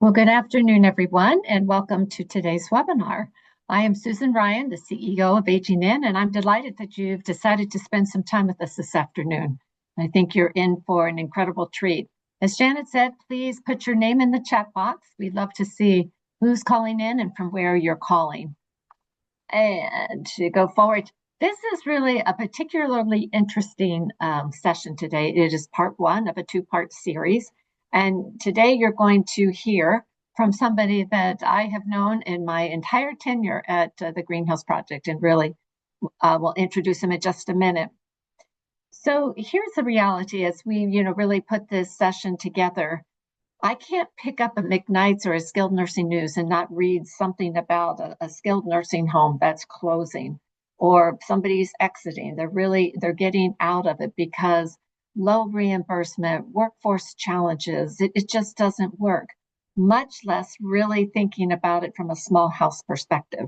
Well, good afternoon, everyone, and welcome to today's webinar. I am Susan Ryan, the CEO of Aging In, and I'm delighted that you've decided to spend some time with us this afternoon. I think you're in for an incredible treat. As Janet said, please put your name in the chat box. We'd love to see who's calling in and from where you're calling. And to go forward, this is really a particularly interesting session today. It is part one of a two-part series. And today you're going to hear from somebody that I have known in my entire tenure at the Greenhouse Project, and really we'll introduce him in just a minute. So here's the reality as we, really put this session together. I can't pick up a McKnight's or a skilled nursing news and not read something about a skilled nursing home that's closing or somebody's exiting. They're getting out of it because low reimbursement, workforce challenges, it just doesn't work, much less really thinking about it from a small house perspective.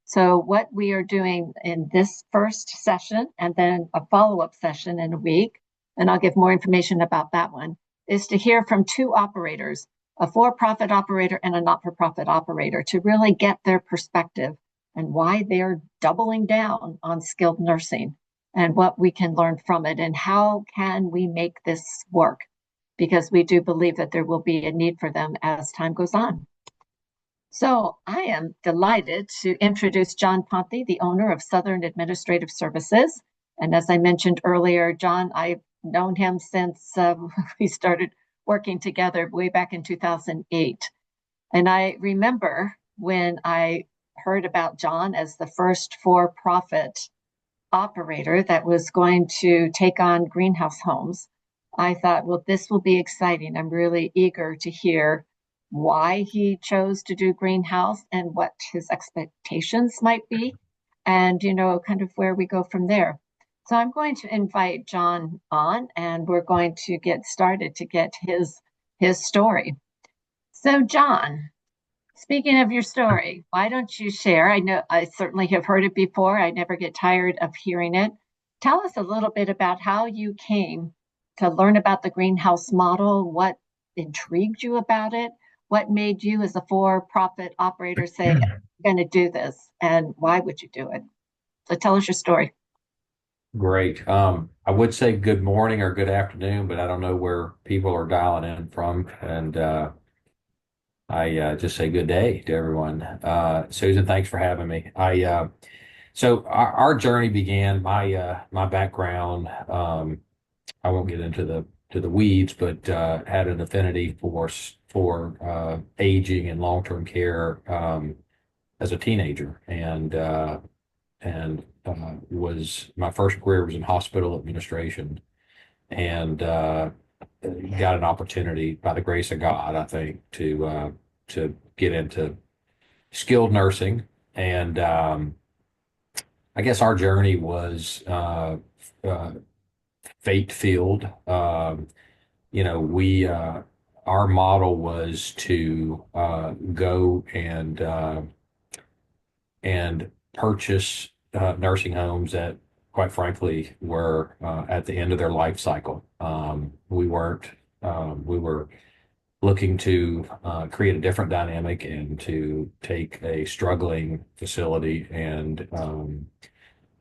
So what we are doing in this first session and then a follow-up session in a week, and I'll give more information about that one, is to hear from two operators, a for-profit operator and a not-for-profit operator, to really get their perspective and why they're doubling down on skilled nursing and what we can learn from it and how can we make this work, because we do believe that there will be a need for them as time goes on. So I am delighted to introduce John Ponthie, the owner of Southern Administrative Services. And as I mentioned earlier, John, I've known him since we started working together way back in 2008. And I remember when I heard about John as the first for-profit operator that was going to take on greenhouse homes, I thought, well, this will be exciting. I'm really eager to hear why he chose to do greenhouse and what his expectations might be, and, kind of where we go from there. So I'm going to invite John on, and we're going to get started to get his story. So John, speaking of your story, why don't you share? I know I certainly have heard it before. I never get tired of hearing it. Tell us a little bit about how you came to learn about the greenhouse model, what intrigued you about it, what made you as a for-profit operator say, I'm going to do this, and why would you do it? So tell us your story. Great. I would say good morning or good afternoon, but I don't know where people are dialing in from. And I just say good day to everyone. Susan, thanks for having me. So our journey began, my background, I won't get into the weeds, but had an affinity for aging and long-term care as a teenager. And was my first career was in hospital administration, and got an opportunity by the grace of God, I think, to get into skilled nursing. And I guess our journey was uh, fate filled. We our model was to go and purchase nursing homes that, quite frankly, were at the end of their life cycle. We weren't, we were looking to create a different dynamic and to take a struggling facility and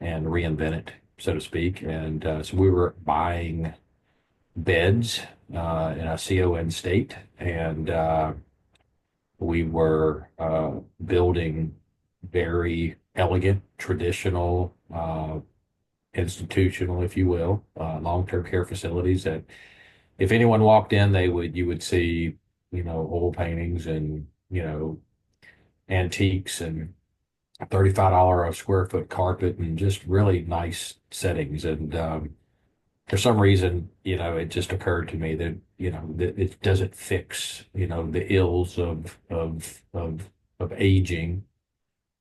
reinvent it, so to speak. And so we were buying beds in a CON state, and we were building very elegant, traditional, institutional, if you will, long-term care facilities that if anyone walked in, you would see, oil paintings and, antiques and $35 a square foot carpet and just really nice settings. And for some reason, it just occurred to me that, that it doesn't fix, the ills of aging,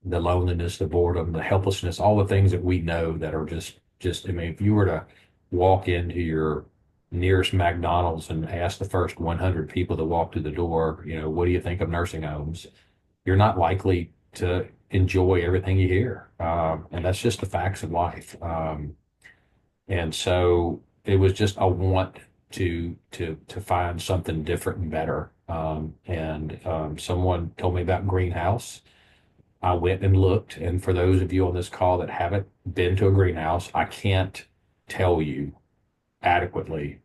the loneliness, the boredom, the helplessness, all the things that we know that are I mean, if you were to walk into your nearest McDonald's and ask the first 100 people that walk through the door, what do you think of nursing homes? You're not likely to enjoy everything you hear. And that's just the facts of life. And so it was just a want to find something different and better. Someone told me about greenhouse. I went and looked, and for those of you on this call that haven't been to a greenhouse, I can't tell you adequately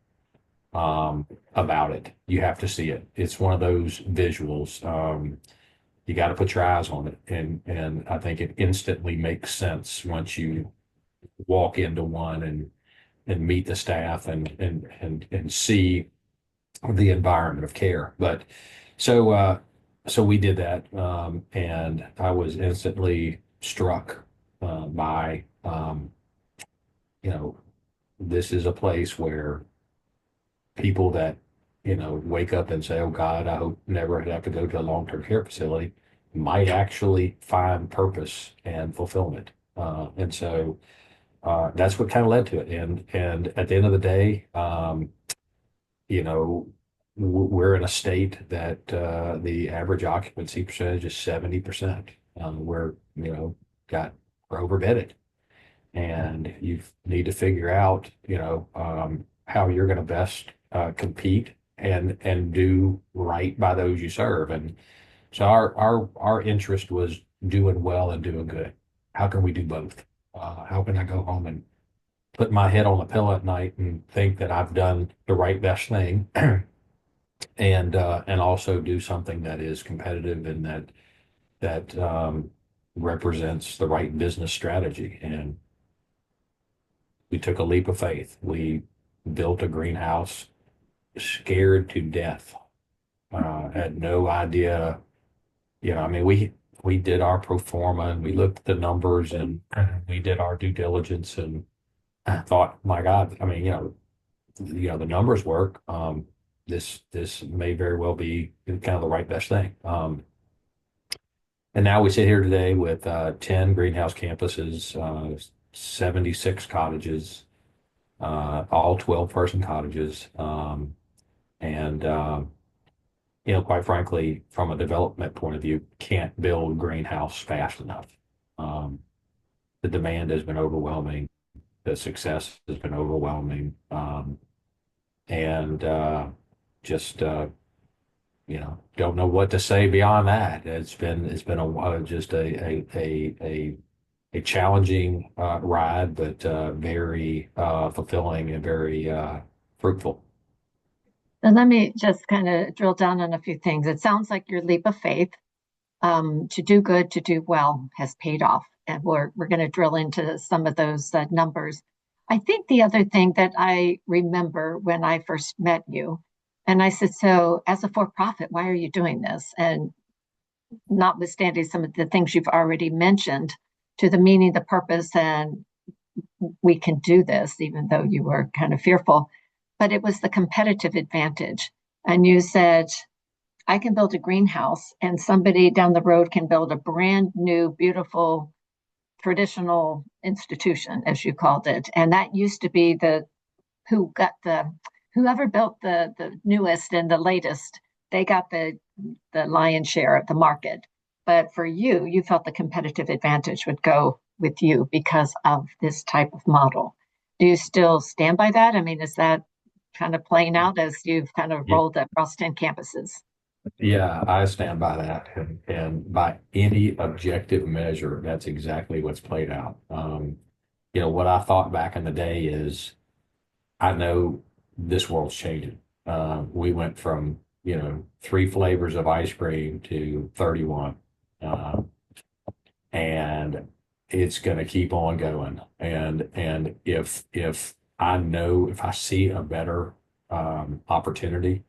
about it. You have to see it. It's one of those visuals. You got to put your eyes on it, and I think it instantly makes sense once you walk into one and meet the staff and see the environment of care. But so so we did that, and I was instantly struck by you know this is a place where people that wake up and say, "Oh God, I hope never have to go to a long-term care facility," might actually find purpose and fulfillment. That's what kind of led to it. And at the end of the day, you know, we're in a state that the average occupancy percentage is 70%. Got we're overbedded, and you need to figure out, how you're going to best compete and do right by those you serve. And so our interest was doing well and doing good. How can we do both? How can I go home and put my head on the pillow at night and think that I've done the right best thing, and also do something that is competitive and that represents the right business strategy. And we took a leap of faith. We built a greenhouse, scared to death. Had no idea. I mean, we did our pro forma and we looked at the numbers and we did our due diligence, and I thought, my God, I mean, the numbers work. This may very well be kind of the right best thing. And now we sit here today with 10 greenhouse campuses, 76 cottages, all 12-person cottages. And quite frankly, from a development point of view, can't build greenhouse fast enough. The demand has been overwhelming. The success has been overwhelming. And just don't know what to say beyond that. It's been just a challenging ride, but very fulfilling and very fruitful. And let me just kind of drill down on a few things. It sounds like your leap of faith to do good, to do well has paid off. And we're going to drill into some of those numbers. I think the other thing that I remember when I first met you, and I said, so as a for-profit, why are you doing this? And notwithstanding some of the things you've already mentioned, to the meaning, the purpose, and we can do this, even though you were kind of fearful, but it was the competitive advantage. And you said, I can build a greenhouse and somebody down the road can build a brand new, beautiful, traditional institution, as you called it. And that used to be whoever built the newest and the latest, they got the lion's share of the market. But for you, you felt the competitive advantage would go with you because of this type of model. Do you still stand by that? I mean, is that kind of playing out as you've kind of rolled across 10 campuses? Yeah, I stand by that. And by any objective measure, that's exactly what's played out. What I thought back in the day is I know this world's changing. We went from, 3 flavors of ice cream to 31. And it's going to keep on going. And if I see a better opportunity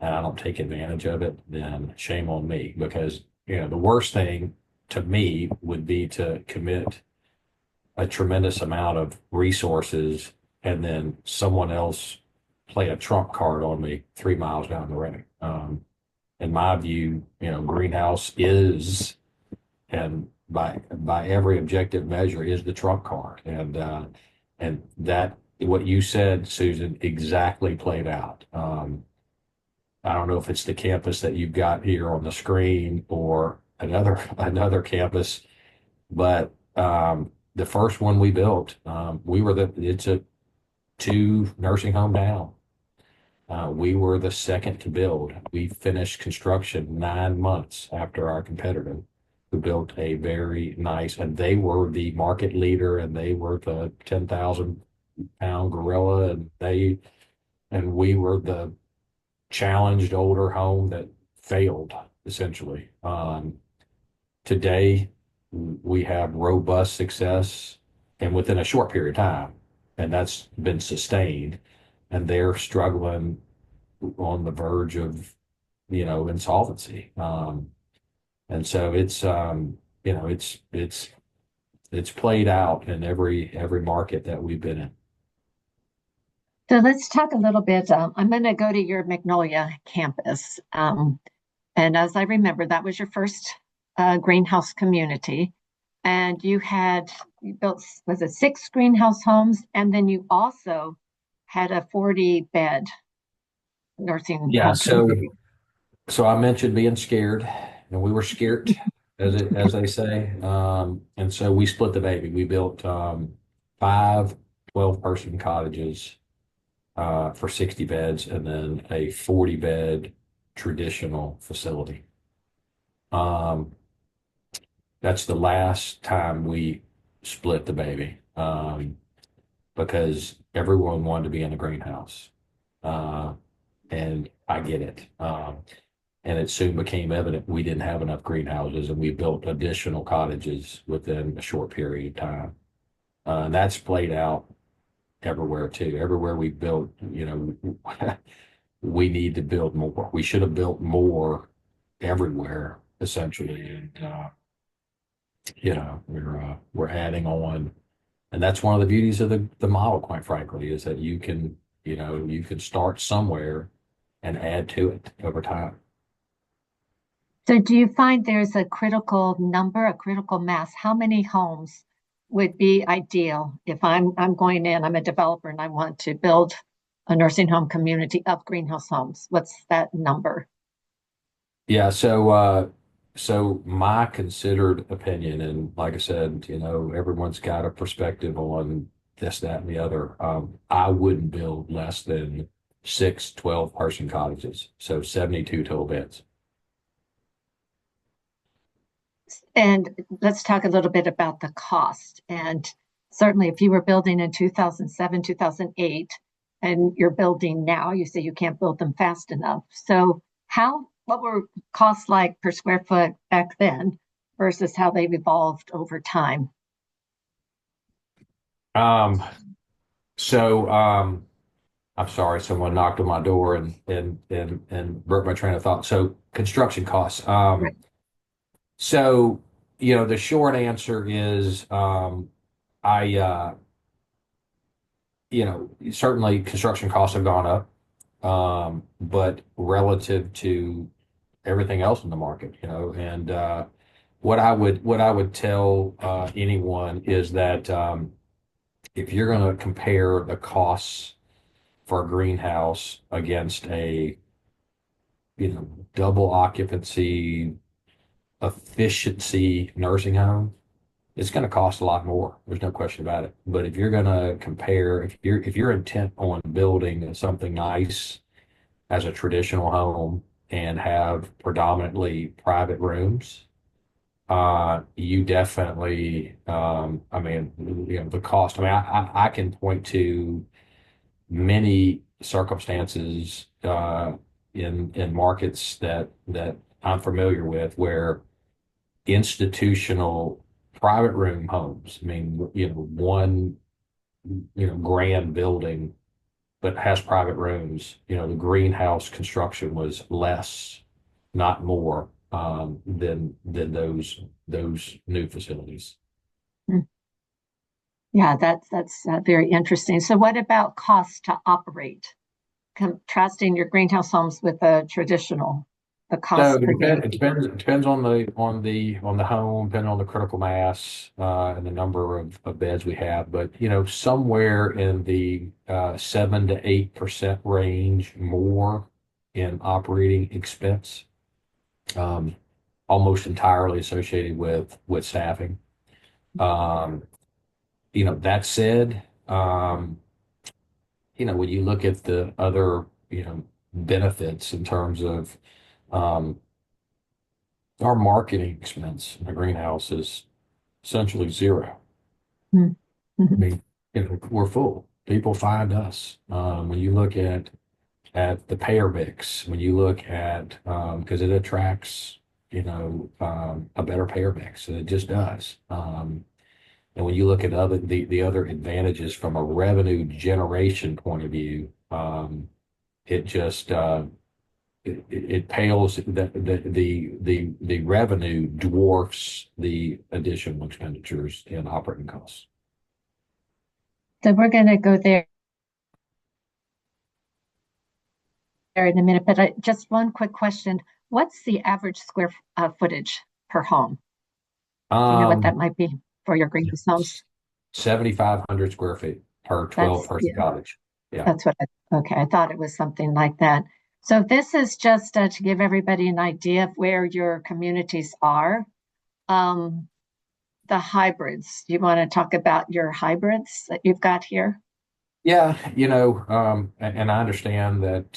and I don't take advantage of it, then shame on me. Because the worst thing to me would be to commit a tremendous amount of resources and then someone else play a trump card on me 3 miles down the road. In my view, greenhouse is, and by every objective measure, is the trump card. And that what you said, Susan, exactly played out. I don't know if it's the campus that you've got here on the screen or another campus, but the first one we built, it's a 2 nursing home down. We were the second to build. We finished construction 9 months after our competitor, who built a very nice, and they were the market leader, and they were the 10,000 pound gorilla, and we were the challenged older home that failed essentially. Today, we have robust success and within a short period of time, and that's been sustained. And they're struggling on the verge of, insolvency. And so it's played out in every market that we've been in. So let's talk a little bit. I'm going to go to your Magnolia campus. And as I remember, that was your first greenhouse community. And you built, was it 6 greenhouse homes? And then you also had a 40-bed nursing Yeah, home so community. so I mentioned being scared, and we were scared, as they say. And so we split the baby. We built five 12-person cottages for 60 beds, and then a 40-bed traditional facility. Um, that's the last time we split the baby, because everyone wanted to be in the greenhouse. Uh, and I get it. And it soon became evident we didn't have enough greenhouses, and we built additional cottages within a short period of time. And that's played out everywhere too. Everywhere we built, we need to build more. We should have built more everywhere, essentially. And we're adding on, and that's one of the beauties of the model, quite frankly, is that you can start somewhere and add to it over time. So do you find there's a critical number, a critical mass? How many homes would be ideal if I'm going in, I'm a developer and I want to build a nursing home community of greenhouse homes? What's that number? Yeah, so my considered opinion, and like I said, everyone's got a perspective on this, that, and the other. I wouldn't build less than 6 12-person cottages, so 72 total beds. And let's talk a little bit about the cost. And certainly, if you were building in 2007, 2008, and you're building now, you say you can't build them fast enough. So, what were costs like per square foot back then versus how they've evolved over time? Um, so I'm sorry, someone knocked on my door and broke my train of thought. So construction costs. Right. So the short answer is, I certainly construction costs have gone up, but relative to everything else in the market, and what I would tell anyone is that, if you're going to compare the costs for a greenhouse against a double occupancy efficiency nursing home, it's going to cost a lot more. There's no question about it. But if you're going to compare, if you're intent on building something nice as a traditional home and have predominantly private rooms, you definitely, I mean, the cost. I mean, I can point to many circumstances in markets that I'm familiar with where institutional private room homes, I mean, one, grand building, but has private rooms, the greenhouse construction was less, not more, than those new facilities. Mm. Yeah, that's very interesting. So, what about cost to operate? Contrasting your greenhouse homes with a traditional, the So cost it per depends. unit. It depends on the home, depending on the critical mass, and the number of beds we have. But somewhere in the 7 to 8% range more in operating expense, um, almost entirely associated with staffing. Um, that said, when you look at the other benefits in terms of um, our marketing expense in the greenhouse is essentially zero. Mm. I Mhm. mean, we're full. People find us. When you look at the payer mix, when you look at because it attracts, a better payer mix, and it just does. And when you look at the other advantages from a revenue generation point of view, it just it pales the revenue dwarfs the additional expenditures and operating costs. So we're going to go there in a minute, but just one quick question. What's the average square footage per home? Do you know what that Um, might be for your greenhouse homes? 7,500 square feet per 12 That's, person yeah, cottage. Yeah. that's what okay, I thought it was something like that. So this is just to give everybody an idea of where your communities are. Um, the hybrids, you want to talk about your hybrids that you've got here? Yeah, and I understand that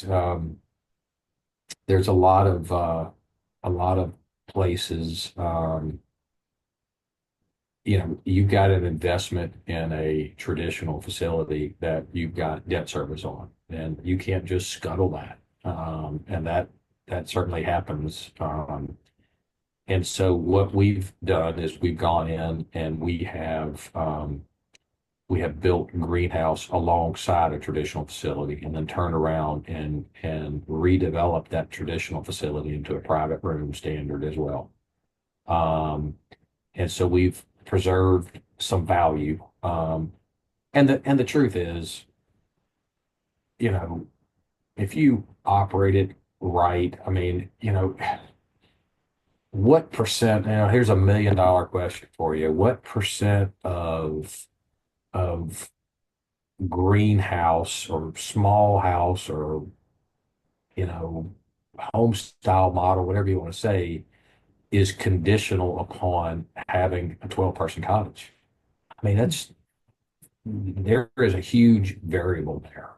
there's a lot of places, you've got an investment in a traditional facility that you've got debt service on, and you can't just scuttle that. And that certainly happens. And so what we've done is we've gone in and we have built greenhouse alongside a traditional facility and then turned around and redeveloped that traditional facility into a private room standard as well. Um, and so we've preserved some value. And the truth is, you know, if you operate it right, I mean, what percent, here's $1 million question for you. What percent of greenhouse or small house or, you know, home style model, whatever you want to say, is conditional upon having a 12-person cottage? I mean, there is a huge variable there.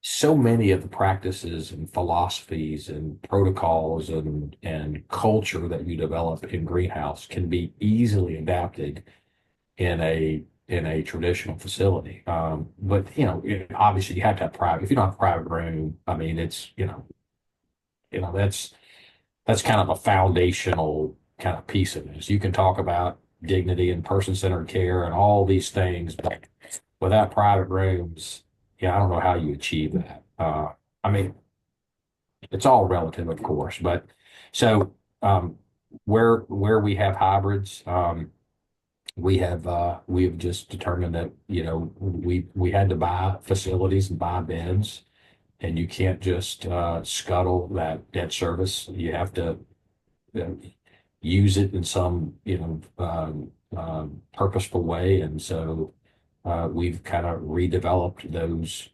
So many of the practices and philosophies and protocols and culture that you develop in greenhouse can be easily adapted in a traditional facility. But obviously you have to have private. If you don't have a private room, I mean, it's that's kind of a foundational kind of piece of this. You can talk about dignity and person-centered care and all these things, but without private rooms, yeah, I don't know how you achieve that. I mean, it's all relative, of course, but so where we have hybrids, we have just determined that we had to buy facilities and buy beds, and you can't just scuttle that debt service. You have to uh, use it in some purposeful way, and so we've kind of redeveloped those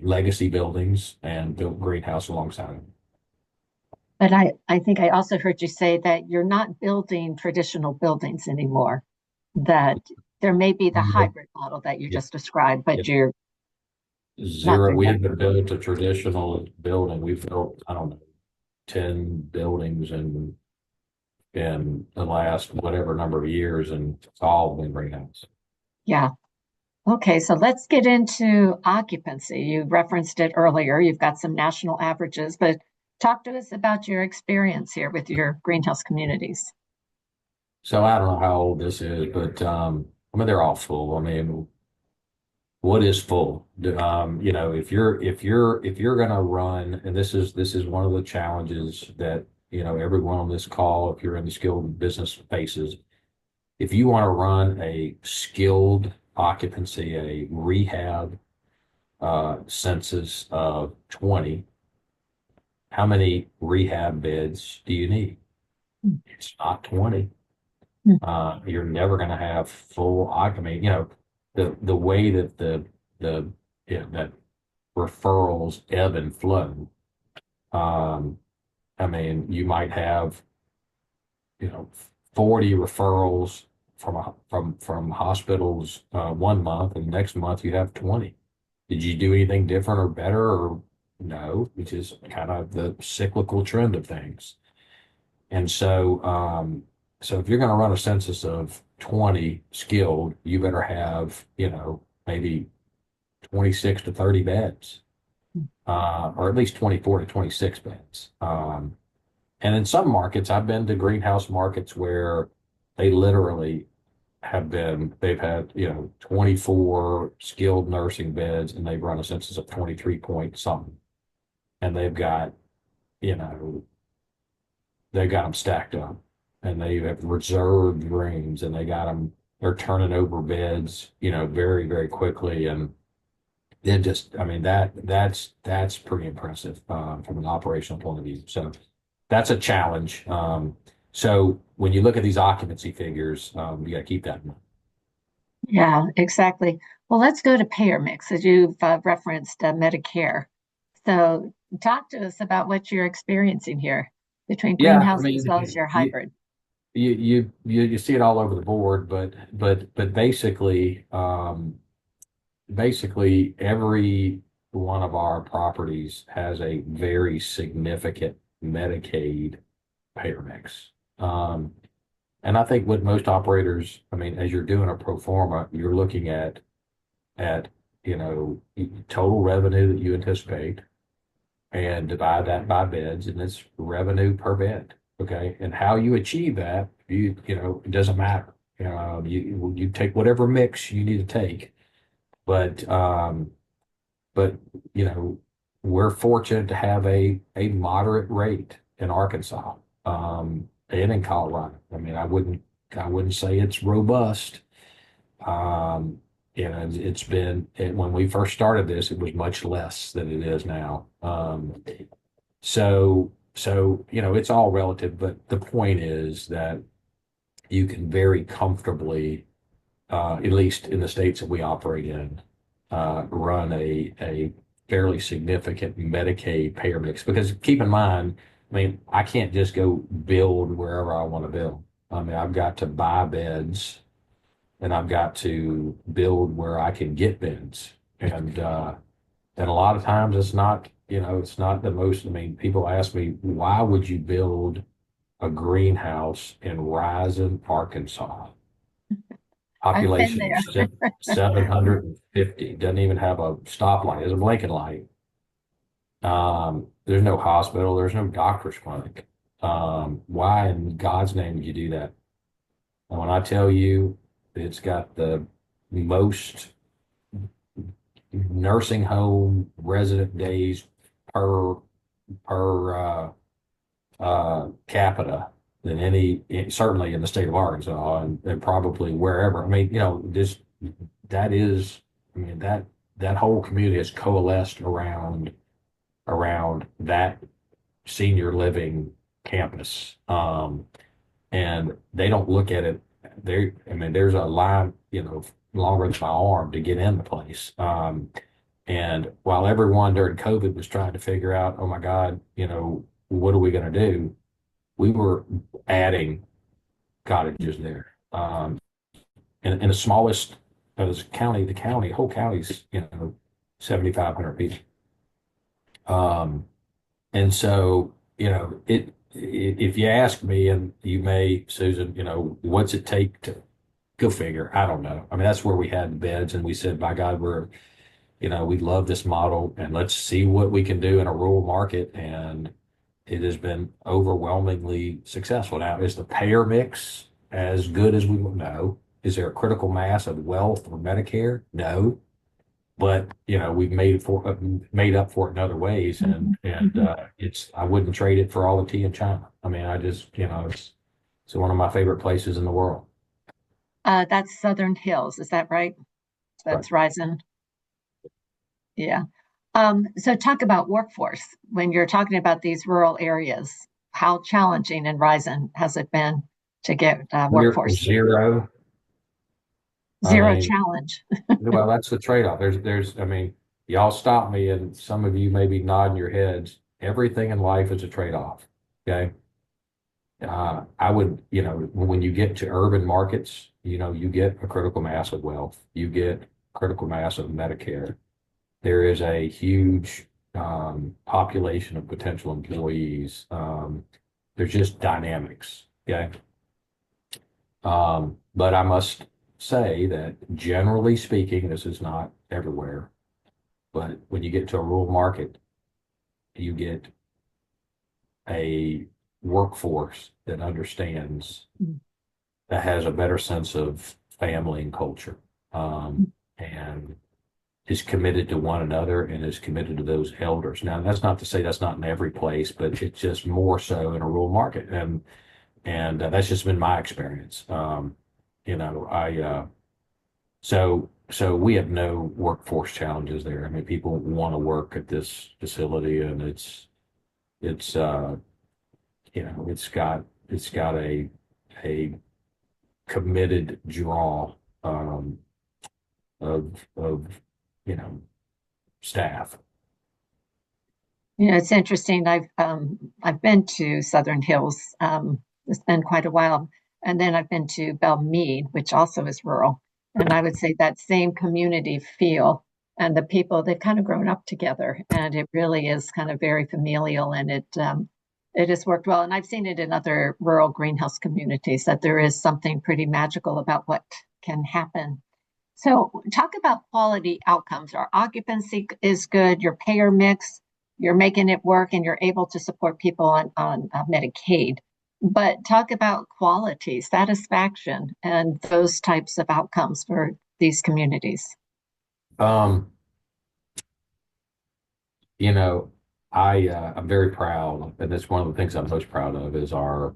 legacy buildings and built greenhouse alongside them. But I think I also heard you say that you're not building traditional buildings anymore, that there may be the Nope. hybrid model that you Yeah, just described, yeah. but you're not Zero. doing We that. haven't built a traditional building. We've built, I don't know, 10 buildings in the last whatever number of years, and it's all been greenhouse. Yeah. Okay, so let's get into occupancy. You referenced it earlier. You've got some national averages, but talk to us about your experience here with your greenhouse communities. So I don't know how old this is, but I mean they're all full. I mean, what is full? If you're gonna run, and this is one of the challenges that everyone on this call, if you're in the skilled business faces, if you want to run a skilled occupancy, a rehab census of 20, how many rehab beds do you need? It's not 20. You're never going to have full occupancy. The way that the that referrals ebb and flow. Um, I mean, you might have, you know, 40 referrals from hospitals one month, and next month you have 20. Did you do anything different or better or no? Which is kind of the cyclical trend of things. And so if you're going to run a census of 20 skilled, you better have, maybe 26 to 30 beds, or at least 24 to 26 beds. And in some markets, I've been to greenhouse markets where they literally they've had, 24 skilled nursing beds and they've run a census of 23 point something. And you know, they've got them stacked up and they have reserved rooms and they're turning over beds, very, very quickly. And it just, I mean, that's pretty impressive, from an operational point of view. So that's a challenge. So when you look at these occupancy figures, you got to keep that in mind. Yeah, exactly. Well, let's go to payer mix, as you've referenced Medicare. So, talk to us about what you're experiencing here between Yeah, I greenhouse as well as mean, your hybrid. you see it all over the board, but basically every one of our properties has a very significant Medicaid payer mix. Um, and I think what most operators, I mean, as you're doing a pro forma, you're looking at total revenue that you anticipate and divide that by beds, and it's revenue per bed. Okay, and how you achieve that, it doesn't matter. You take whatever mix you need to take, but but you know we're fortunate to have a moderate rate in Arkansas, and in Colorado. I mean, I wouldn't say it's robust. Um, when we first started this, it was much less than it is now. So it's all relative, but the point is that you can very comfortably, at least in the states that we operate in, run a fairly significant Medicaid payer mix. Because keep in mind, I mean, I can't just go build wherever I want to build. I mean, I've got to buy beds and I've got to build where I can get beds. And a lot of times it's not the most, I mean, people ask me, why would you build a greenhouse in Rising, Arkansas? I've been Population there. of 750, doesn't even have a stoplight, there's a blinking light. There's no hospital, there's no doctor's clinic. Why in God's name would you do that? And when I tell you it's got the most nursing home resident days per capita than certainly in the state of Arkansas and probably wherever. I mean, that is, I mean, that whole community has coalesced around that senior living campus. And they don't look at it there. I mean, there's a line, longer than my arm to get in the place. And while everyone during COVID was trying to figure out, oh my God, what are we going to do? We were adding cottages there. In the smallest of this county, whole county's, 7,500 people. And so, if you ask me, and you may, Susan, what's it take to go figure? I don't know. I mean, that's where we had the beds, and we said, by God, we love this model, and let's see what we can do in a rural market. And it has been overwhelmingly successful. Now, is the payer mix as good as we will know? Is there a critical mass of wealth or Medicare? No, but we've made up for it in other ways, and Mhm, mhm. I wouldn't trade it for all the tea in China. I mean, I just it's one of my favorite places in the world. That's Southern Hills, is that right? Right. That's Rising. Yeah. So talk about workforce when you're talking about these rural areas. How challenging in Rising has it been to get workforce? Zero. I Zero mean, challenge. well, that's the trade-off. I mean, y'all stop me, and some of you may be nodding your heads. Everything in life is a trade-off. Okay. I would, when you get to urban markets, you get a critical mass of wealth. You get critical mass of Medicare. there is a huge population of potential employees. There's just dynamics. Okay. But I must say that generally speaking, this is not everywhere, but when you get to a rural market, you get a workforce that understands, that has a better sense of family and culture, and is committed to one another and is committed to those elders. Now, that's not to say that's not in every place, but it's just more so in a rural market, and that's just been my experience. You know, so we have no workforce challenges there. I mean, people want to work at this facility, and it's you know, it's got a committed draw of you know, staff. You know, it's interesting. I've been to Southern Hills. It's been quite a while, and then I've been to Belle Meade, which also is rural. And I would say that same community feel and the people they've kind of grown up together, and it really is kind of very familial, and it has worked well. And I've seen it in other rural greenhouse communities that there is something pretty magical about what can happen. So, talk about quality outcomes. Our occupancy is good, your payer mix, you're making it work, and you're able to support people on Medicaid. But talk about quality, satisfaction, and those types of outcomes for these communities. Um, you know, I'm very proud, and that's one of the things I'm most proud of is our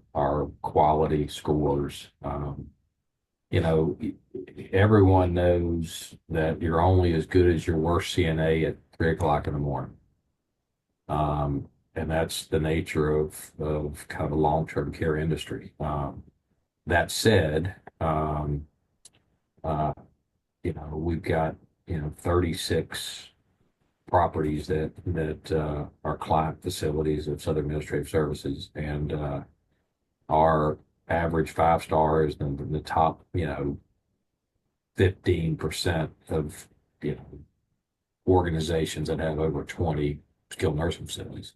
quality scores. You know, everyone knows that you're only as good as your worst CNA at 3 o'clock in the morning. And that's the nature of kind of a long-term care industry. That said, uh, we've got, 36 properties that are client facilities of Southern Administrative Services, and our average 5 star is in the top, 15% of, organizations that have over 20 skilled nursing facilities.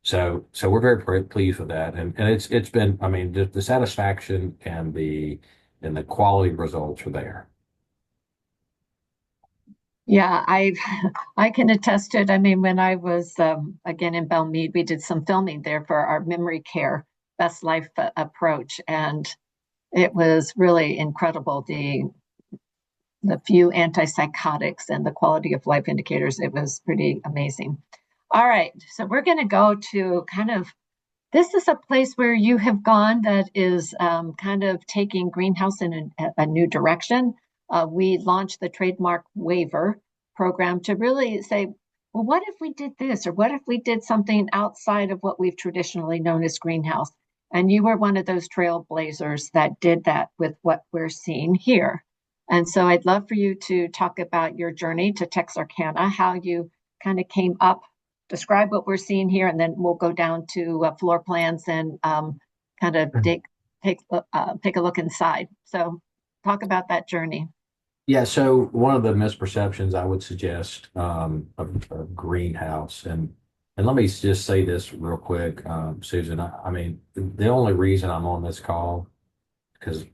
So we're very pleased with that, and it's been, I mean, the satisfaction and the quality results are there. Yeah, I can attest to it. I mean, when I was again in Belle Meade, we did some filming there for our memory care best life approach, and it was really incredible. The few antipsychotics and the quality of life indicators, it was pretty amazing. All right, so we're going to go to kind of this is a place where you have gone that is kind of taking greenhouse in a new direction. We launched the trademark waiver program to really say, well, what if we did this, or what if we did something outside of what we've traditionally known as greenhouse? And you were one of those trailblazers that did that with what we're seeing here. And so I'd love for you to talk about your journey to Texarkana, how you kind of came up, describe what we're seeing here, and then we'll go down to floor plans and kind of take a look inside. So talk about that journey. Yeah, so one of the misperceptions I would suggest of greenhouse, and let me just say this real quick, Susan. I mean, the only reason I'm on this call because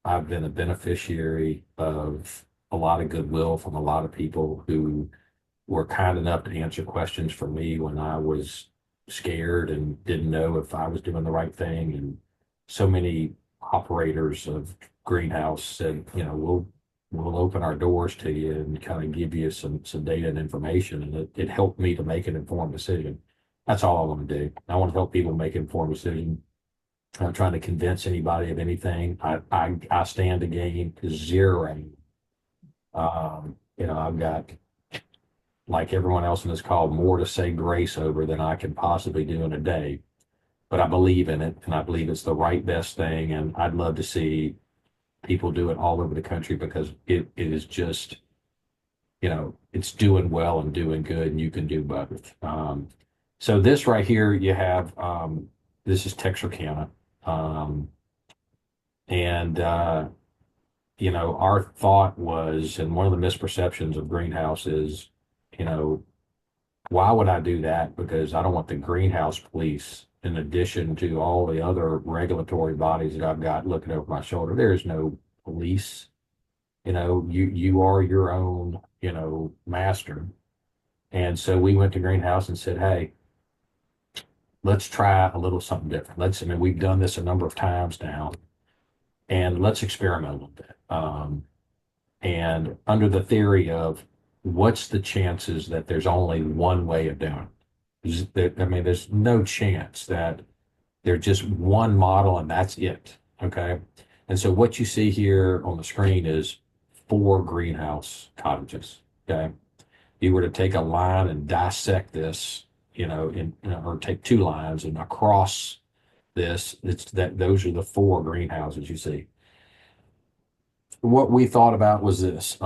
I've been a beneficiary of a lot of goodwill from a lot of people who were kind enough to answer questions for me when I was scared and didn't know if I was doing the right thing. And so many operators of greenhouse said, we'll open our doors to you and kind of give you some data and information. And it helped me to make an informed decision. That's all I want to do. I want to help people make informed decisions. I'm not trying to convince anybody of anything. I stand to gain zero. I've got, like everyone else in this call, more to say grace over than I can possibly do in a day. But I believe in it, and I believe it's the right best thing. And I'd love to see people do it all over the country because it is just, it's doing well and doing good, and you can do both. So this right here, you have, this is Texarkana. And our thought was, and one of the misperceptions of greenhouse is you know, why would I do that? Because I don't want the greenhouse police, in addition to all the other regulatory bodies that I've got looking over my shoulder. There is no police. You are your own, master. And so we went to greenhouse and said, hey, let's try a little something different. I mean, we've done this a number of times now, and let's experiment a little bit. And under the theory of what's the chances that there's only one way of doing it? I mean, there's no chance that there's just one model and that's it. Okay. And so what you see here on the screen is 4 greenhouse cottages. Okay. You were to take a line and dissect this, or take 2 lines and across this, those are the 4 greenhouses you see. What we thought about was this.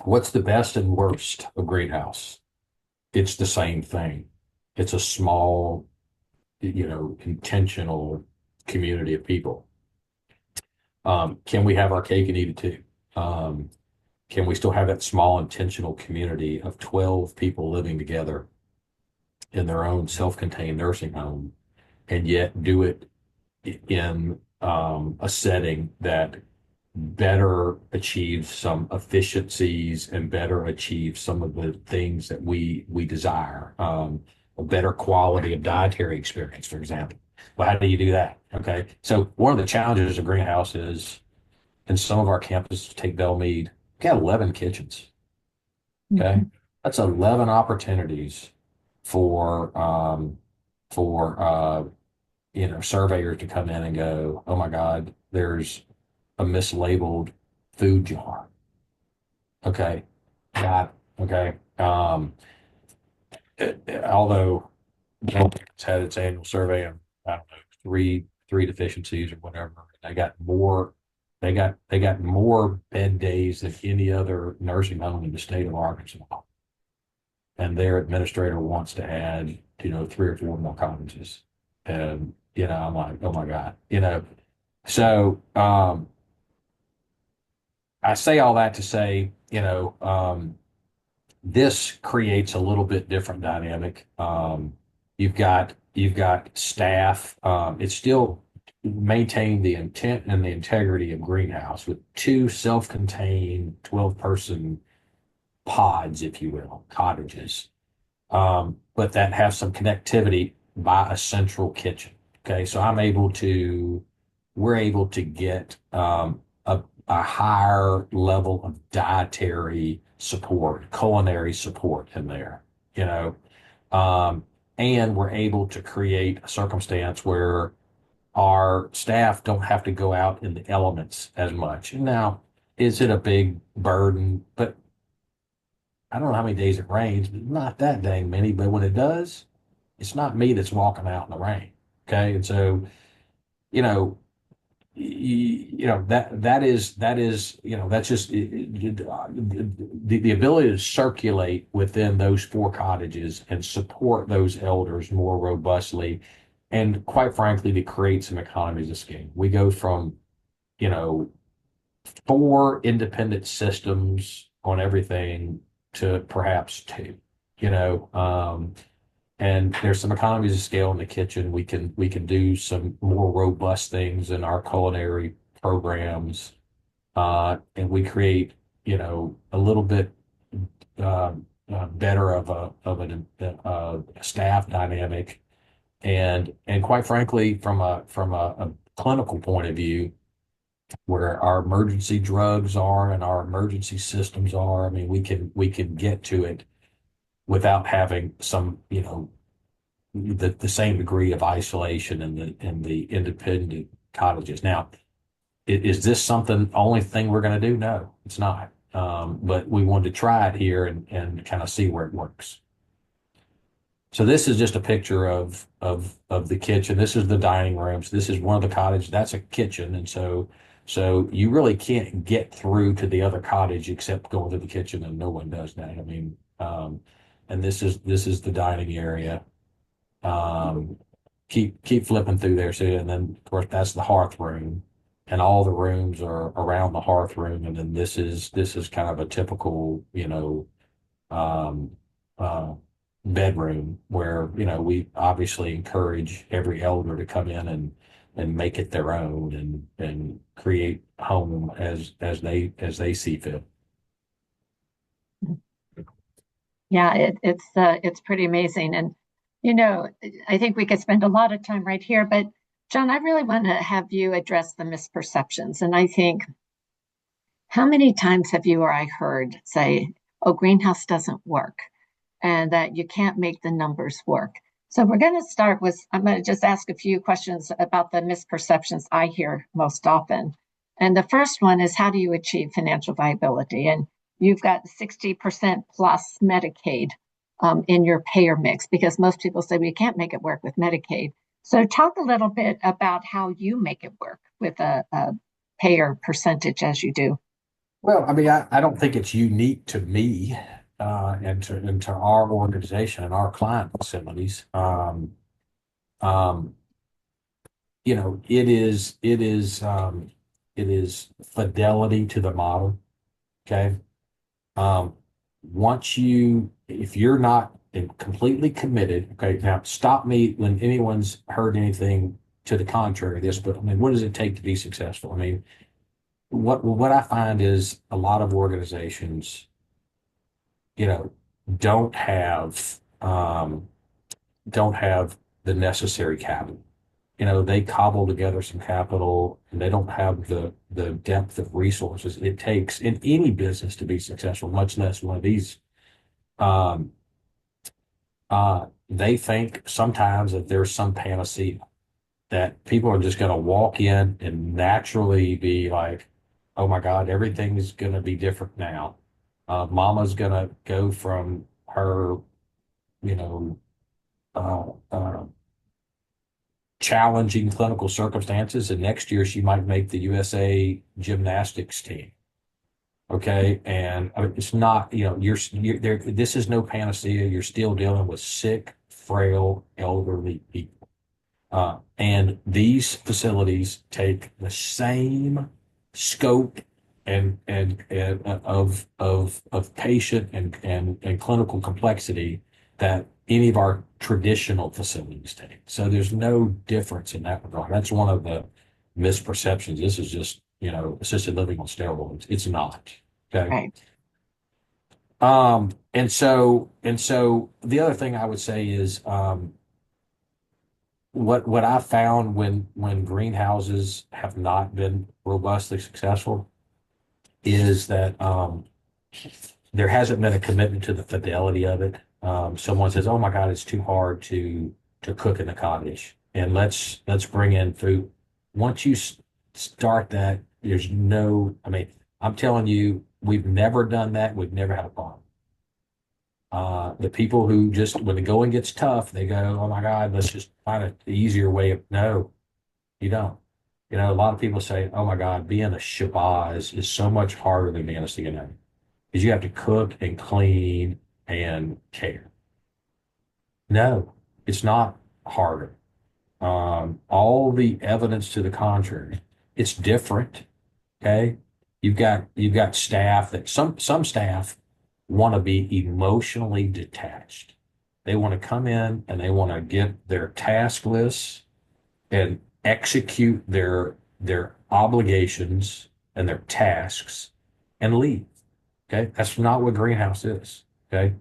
What's the best and worst of greenhouse? It's the same thing. It's a small, intentional community of people. Can we have our cake and eat it too? Can we still have that small intentional community of 12 people living together in their own self-contained nursing home and yet do it in a setting that better achieve some efficiencies and better achieve some of the things that we desire. A better quality of dietary experience, for example. Well, how do you do that? Okay. So one of the challenges of greenhouse is in some of our campuses, take Belmead, we got 11 kitchens. Okay. Mhm. That's 11 opportunities for surveyors to come in and go, oh my God, there's a mislabeled food jar. Okay. Got it. Okay. Although it's had its annual survey of, I don't know, three deficiencies or whatever. They got more bed days than any other nursing home in the state of Arkansas. And their administrator wants to add, 3 or 4 more cottages. And, I'm like, oh my God, so I say all that to say, this creates a little bit different dynamic. You've got staff. It's still maintain the intent and the integrity of greenhouse with 2 self-contained 12-person pods, if you will, cottages, but that have some connectivity by a central kitchen. Okay, so we're able to get a higher level of dietary support, culinary support in there, you know, um, and we're able to create a circumstance where our staff don't have to go out in the elements as much. Now, is it a big burden? But I don't know how many days it rains, but not that dang many. But when it does, it's not me that's walking out in the rain. Okay. And so, you know, that is that's just the ability to circulate within those 4 cottages and support those elders more robustly, and quite frankly to create some economies of scale. We go from you know 4 independent systems on everything to perhaps 2. you know um, and there's some economies of scale in the kitchen. We can do some more robust things in our culinary programs, and we create a little bit uh, better of a staff dynamic, and quite frankly, from a clinical point of view, where our emergency drugs are and our emergency systems are. I mean, we can get to it without having some the same degree of isolation in the independent cottages. Now, is this something only thing we're going to do? No, it's not. But we wanted to try it here and kind of see where it works. So this is just a picture of the kitchen. This is the dining rooms. This is one of the cottages. That's a kitchen, and so you really can't get through to the other cottage except going to the kitchen, and no one does that. I mean, and this is the dining area. Um, keep flipping through there, see, and then of course that's the hearth room, and all the rooms are around the hearth room, and then this is kind of a typical, um, uh, bedroom where, we obviously encourage every elder to come in and make it their own and create home as they see fit. Yeah, it's pretty amazing. And you know, I think we could spend a lot of time right here, but John, I really want to have you address the misperceptions. And I think, how many times have you or I heard say, "Oh, greenhouse doesn't work," and that you can't make the numbers work? So we're going to start with, I'm going to just ask a few questions about the misperceptions I hear most often. And the first one is, how do you achieve financial viability? And you've got 60% plus Medicaid in your payer mix, because most people say we can't make it work with Medicaid. So talk a little bit about how you make it work with a payer percentage as you do. Well, I mean, I don't think it's unique to me and to our organization and our client facilities. Um, it is fidelity to the model. Okay. Um, if you're not completely committed, okay, now stop me when anyone's heard anything to the contrary of this, but I mean, what does it take to be successful? I mean, what I find is a lot of organizations, you know, don't have um, don't have the necessary capital. They cobble together some capital and they don't have the depth of resources it takes in any business to be successful, much less one of these. Um, they think sometimes that there's some panacea that people are just going to walk in and naturally be like, oh my God, everything is going to be different now. Mama's going to go from her, you know, uh, uh, challenging clinical circumstances, and next year she might make the USA gymnastics team. Okay, and I mean, it's not, you're there. This is no panacea. You're still dealing with sick, frail, elderly people. And these facilities take the same scope and of patient and clinical complexity that any of our traditional facilities take. So there's no difference in that regard. That's one of the misperceptions. This is just, assisted living on steroids. It's not. Okay. Right. And so the other thing I would say is, what I found when greenhouses have not been robustly successful is that there hasn't been a commitment to the fidelity of it. Someone says, "Oh my God, it's too hard to cook in the cottage, and let's bring in food." Once you start that, there's no. I mean, I'm telling you, we've never done that. We've never had a problem. The people who just, when the going gets tough, they go, "Oh my God, let's just find an easier way of." No, you don't. A lot of people say, "Oh my God, being a Shabbat is so much harder than being a CNA because you have to cook and clean and care." No, it's not harder. All the evidence to the contrary, it's different. Okay. You've got staff that some staff want to be emotionally detached. They want to come in and they want to get their task lists and execute their obligations and their tasks and leave. Okay. That's not what greenhouse is. Okay.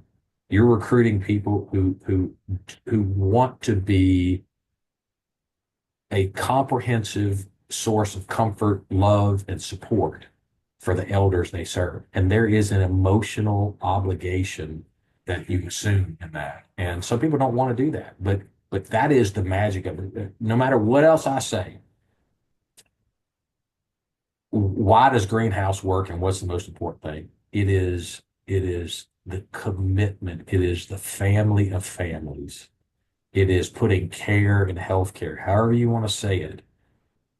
You're recruiting people who want to be a comprehensive source of comfort, love, and support for the elders they serve. And there is an emotional obligation that you assume in that. And some people don't want to do that, but that is the magic of it. No matter what else I say, why does greenhouse work and what's the most important thing? It is the commitment. It is the family of families. It is putting care in healthcare, however you want to say it,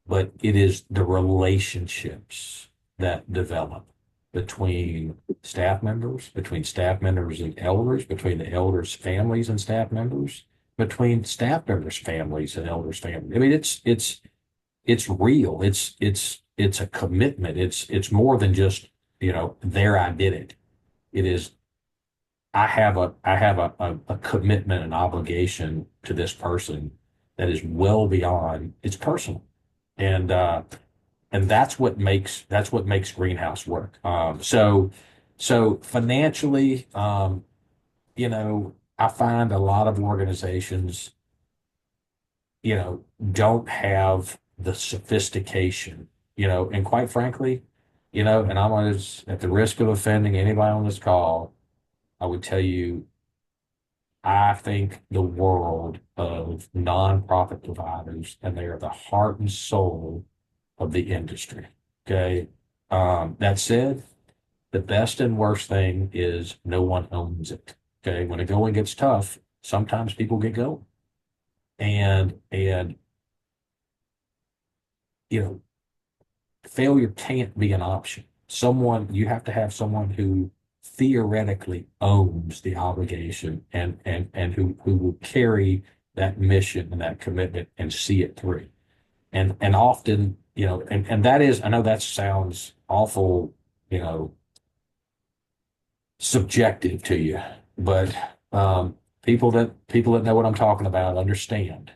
but it is the relationships that develop between staff members and elders, between the elders' families and staff members, between staff members' families and elders' families. I mean, it's real. It's a commitment. It's more than just, there I did it. It is I have a commitment and obligation to this person that is well beyond it's personal. And and that's what makes greenhouse work. So financially, I find a lot of organizations, don't have the sophistication, and quite frankly, and at the risk of offending anybody on this call, I would tell you, I think the world of nonprofit providers, and they are the heart and soul of the industry. Okay. That said, the best and worst thing is no one owns it. Okay. When the going gets tough, sometimes people get going. And you know, failure can't be an option. You have to have someone who theoretically owns the obligation, and who will carry that mission and that commitment and see it through. And often, and that is, I know that sounds awful, you know, subjective to you, but people that know what I'm talking about understand.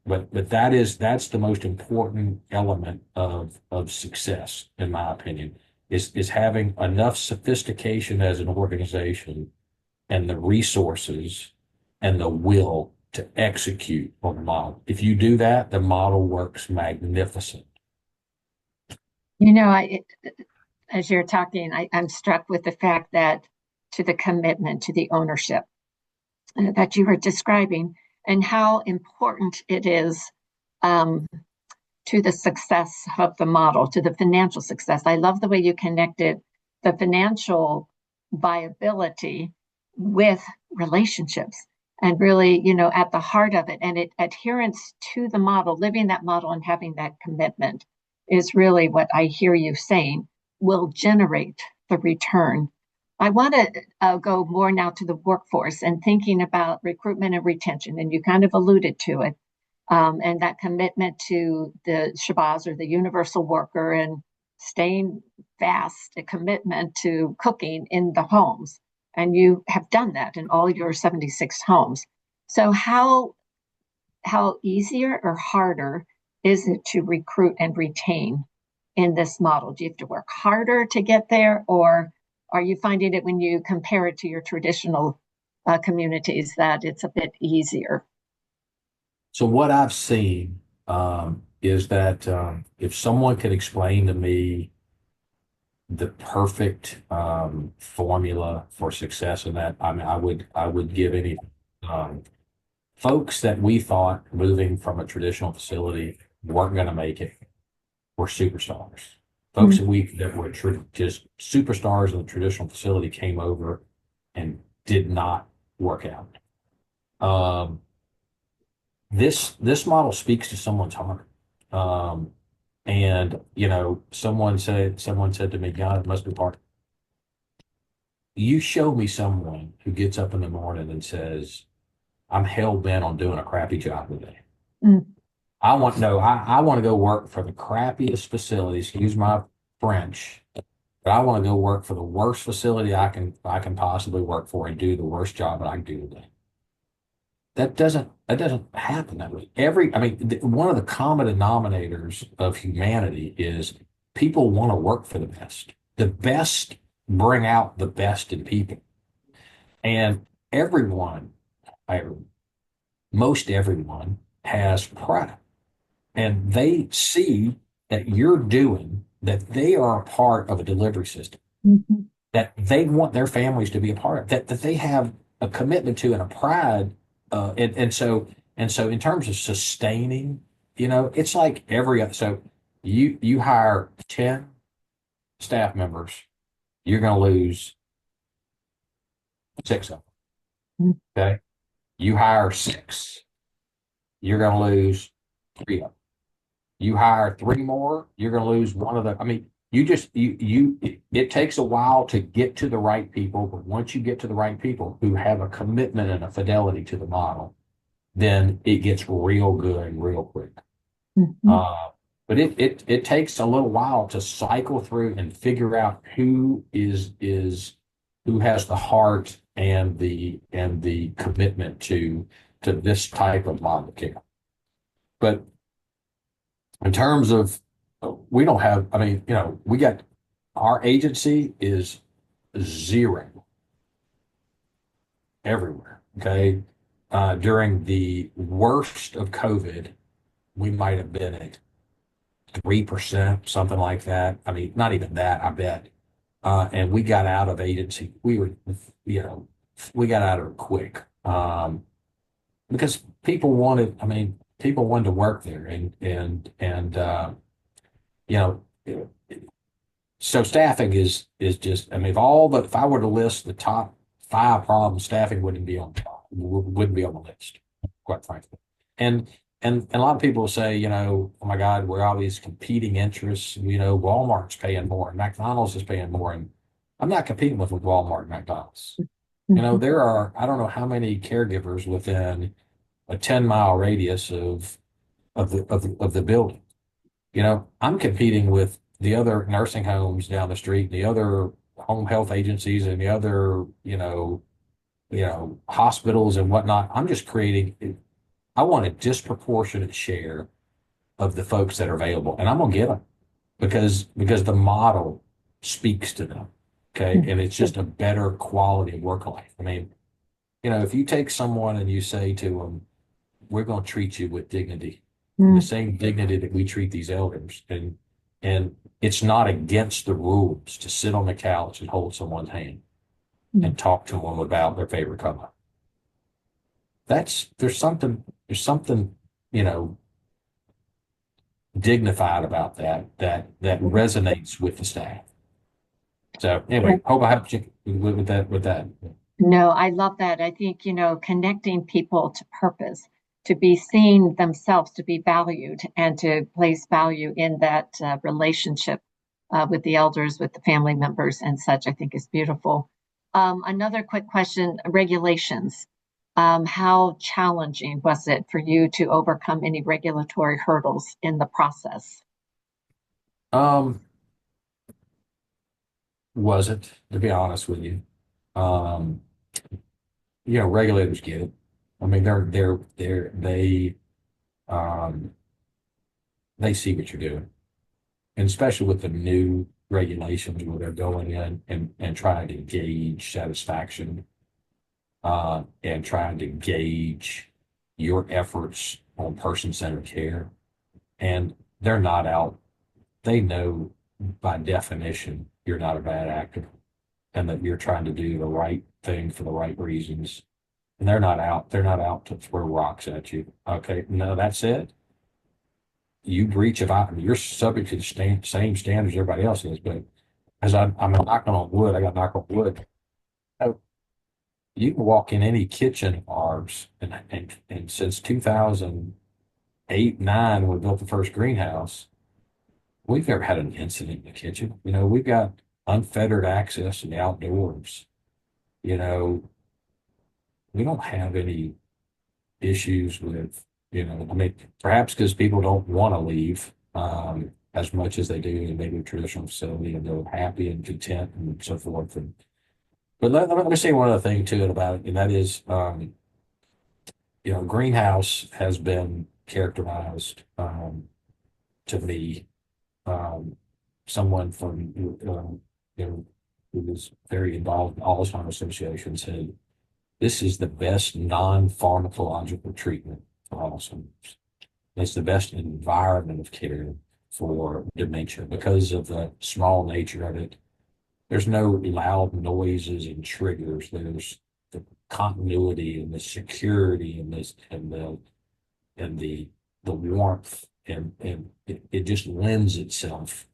But that's the most important element of success, in my opinion, is having enough sophistication as an organization, and the resources and the will to execute on the model. If you do that, the model works magnificent. You know, as you're talking, I'm struck with the fact that to the commitment, to the ownership that you were describing, and how important it is um, to the success of the model, to the financial success. I love the way you connected the financial viability with relationships, and really, at the heart of it, and adherence to the model, living that model and having that commitment is really what I hear you saying will generate the return. I want to go more now to the workforce and thinking about recruitment and retention, and you kind of alluded to it, and that commitment to the Shabazz, or the universal worker, and staying fast, a commitment to cooking in the homes. And you have done that in all your 76 homes. So how easier or harder is it to recruit and retain in this model? Do you have to work harder to get there, or are you finding it when you compare it to your traditional communities that it's a bit easier? So what I've seen, is that, if someone could explain to me the perfect, formula for success in that, I mean, I would give any, um, folks that we thought moving from a traditional facility weren't going to make it were superstars. Folks Mm. that were just superstars in the traditional facility came over and did not work out. Um, this model speaks to someone's heart. Um, and someone said to me, God, it must be hard. You show me someone who gets up in the morning and says, I'm hell bent on doing a crappy job today. Mm. I want no, I want to go work for the crappiest facility, excuse my French, but I want to go work for the worst facility I can possibly work for, and do the worst job that I can do today. That doesn't happen that way. I mean, one of the common denominators of humanity is people want to work for the best. The best bring out the best in people, and everyone, I, most everyone has pride, and they see that you're doing that. They are a part of a delivery system Mhm. that they want their families to be a part of, that they have a commitment to and a pride. And so in terms of sustaining, it's like every other. So you hire 10 staff members, you're going to lose six of Mm. them. Okay. You hire six, you're going to lose three of them. You hire three more, you're going to lose one of them. I mean, it takes a while to get to the right people, but once you get to the right people who have a commitment and a fidelity to the model, then it gets real good real quick. Mhm. Uh, but it takes a little while to cycle through and figure out who has the heart and the commitment to this type of model of care. But in terms of, we don't have, I mean, we got, our agency is zero everywhere. Okay. During the worst of COVID, we might have been at 3%, something like that. I mean, not even that, I bet. And we got out of agency. You know, we got out of it quick. Because people wanted to work there and you know, so staffing is just, I mean, if I were to list the top five problems, staffing wouldn't be on the list, quite frankly. And and a lot of people say, oh my God, we're all these competing interests. Walmart's paying more, and McDonald's is paying more, and I'm not competing with Walmart and McDonald's. Mhm. There are, I don't know how many caregivers within a 10-mile radius of the building. I'm competing with the other nursing homes down the street, the other home health agencies, and the other, hospitals and whatnot. I'm just creating. I want a disproportionate share of the folks that are available, and I'm gonna get them because the model speaks to them. Okay, and it's just a better quality of work life. I mean, if you take someone and you say to them, we're going to treat you with dignity, and the Mhm. same dignity that we treat these elders, and it's not against the rules to sit on the couch and hold someone's hand and talk to them about their favorite color. There's something you know dignified about that resonates with the staff. So Yeah. anyway, hope I helped you with that. No, I love that. I think, connecting people to purpose, to be seen themselves, to be valued, and to place value in that relationship with the elders, with the family members, and such, I think is beautiful. Another quick question, regulations. How challenging was it for you to overcome any regulatory hurdles in the process? Um, wasn't, to be honest with you. Um, regulators get it. I mean, um, they see what you're doing, and especially with the new regulations where they're going in and trying to gauge satisfaction, and trying to gauge your efforts on person-centered care. And they're not out. They know by definition you're not a bad actor and that you're trying to do the right thing for the right reasons. And they're not out to throw rocks at you. Okay. No, that said, you breach of, you're subject to the same standards everybody else is. But as I'm knocking on wood, I got knock on wood. Oh, you can walk in any kitchen of ours, and since 2008, 9, when we built the first greenhouse, we've never had an incident in the kitchen. We've got unfettered access to the outdoors. You know, we don't have any issues with, I mean, perhaps because people don't want to leave as much as they do in maybe a traditional facility, and they're happy and content and so forth. But let me say one other thing to it about it, and that is, greenhouse has been characterized, to me, um, someone from, who was very involved in Alzheimer's Association said, this is the best non-pharmacological treatment for Alzheimer's. It's the best environment of care for dementia because of the small nature of it. There's no loud noises and triggers. There's the continuity and the security and the warmth, and it just lends itself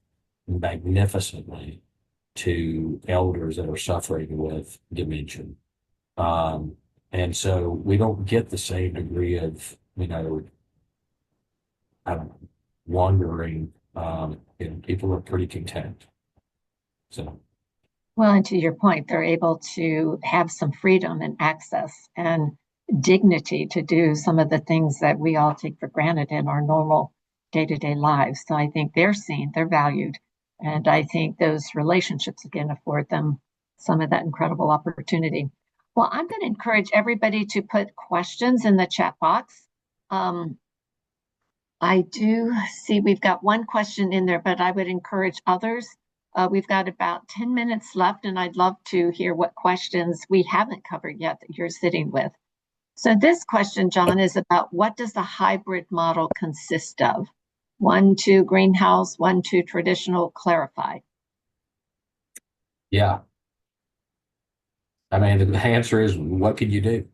magnificently to elders that are suffering with dementia. Um, and so we don't get the same degree of, I don't know, wandering. People are pretty content. So, Well, and to your point, they're able to have some freedom and access and dignity to do some of the things that we all take for granted in our normal day-to-day lives. So I think they're seen, they're valued, and I think those relationships again afford them some of that incredible opportunity. Well, I'm going to encourage everybody to put questions in the chat box. Um, I do see we've got one question in there, but I would encourage others. We've got about 10 minutes left, and I'd love to hear what questions we haven't covered yet that you're sitting with. So this question, John, is about what does the hybrid model consist of? 1, 2 greenhouse, 1, 2 traditional, clarify. Yeah. I mean, the answer is what can you do?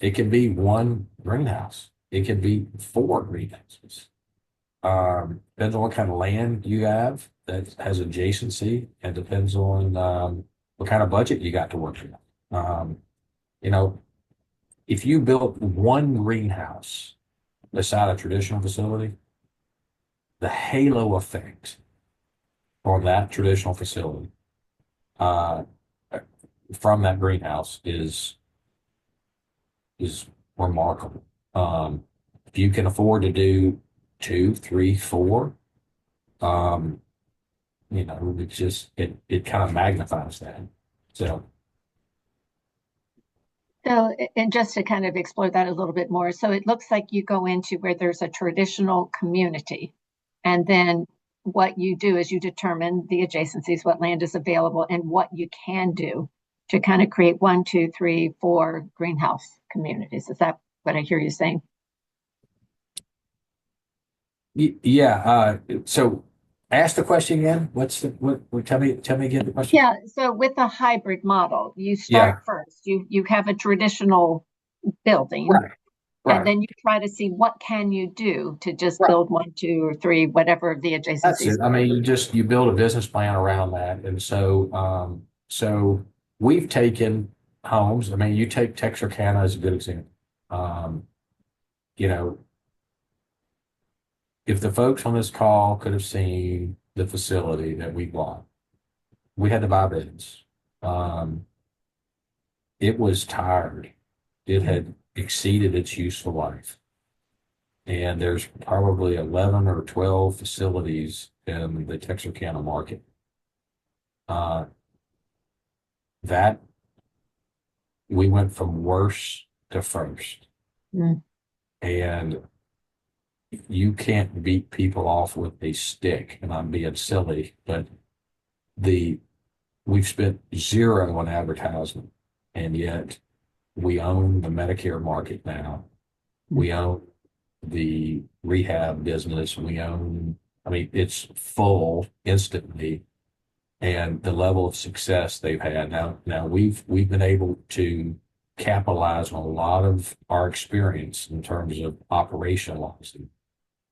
It can be one greenhouse. It can be four greenhouses. Depends on what kind of land you have that has adjacency, and depends on what kind of budget you got to work with. Um, you know, if you built one greenhouse beside a traditional facility, the halo effect on that traditional facility uh, from that greenhouse is remarkable. If you can afford to do two, three, four, um, it's just it kind of magnifies that. So So, and just to kind of explore that a little bit more, so it looks like you go into where there's a traditional community, and then what you do is you determine the adjacencies, what land is available, and what you can do to kind of create 1, 2, 3, 4 greenhouse communities. Is that what I hear you saying? yeah. So ask the question again. What's the what? Tell me again the question. Yeah. So with a hybrid model, you Yeah. start first. You have a traditional building, Right. and Right. then you try to see what can you do to just Right. build 1, 2, or 3, whatever the That's adjacencies. it. I mean, you build a business plan around that, and so we've taken homes. I mean, you take Texarkana as a good example. Um, you know, if the folks on this call could have seen the facility that we bought, we had to buy beds. Um, it was tired. It had exceeded its useful life. And there's probably 11 or 12 facilities in the Texarkana market. Uh, that we went from worst to first. Mm. And you can't beat people off with a stick. And I'm being silly, but the we've spent zero on advertisement, and yet we own the Medicare market now. We own the rehab business. We own, I mean, it's full instantly, and the level of success they've had. Now we've been able to capitalize on a lot of our experience in terms of operationalizing.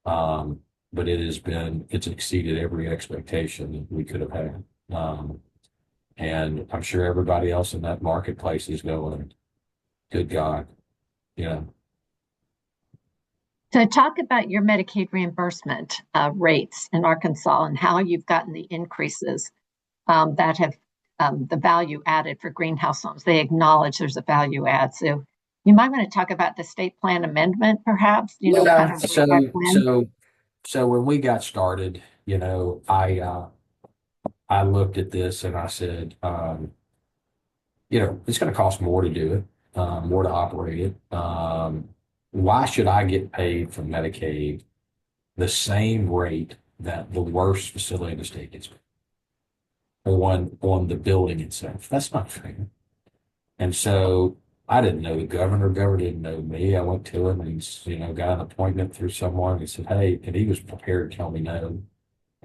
Um, but it's exceeded every expectation that we could have had. And I'm sure everybody else in that marketplace is going, good God, you know. So talk about your Medicaid reimbursement rates in Arkansas and how you've gotten the increases that have the value added for greenhouse homes. They acknowledge there's a value add. So you might want to talk about the state plan amendment, perhaps, kind Yeah. of where that went. So when we got started, I looked at this and I said, it's going to cost more to do it, more to operate it. Why should I get paid from Medicaid the same rate that the worst facility in the state gets paid on the building itself? That's not fair. And so I didn't know the governor. Governor didn't know me. I went to him and he's, got an appointment through someone. He said, hey, and he was prepared to tell me no.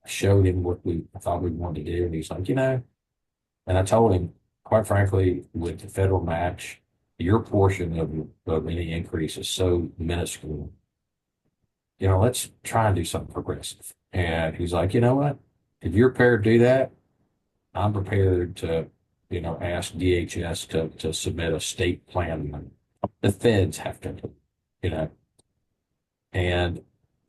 I showed him what we thought we wanted to do. And he's like, and I told him, quite frankly, with the federal match, your portion of any increase is so minuscule. Let's try and do something progressive. And he's like, you know what? If you're prepared to do that, I'm prepared to, ask DHS to submit a state plan. The feds have to, you know. And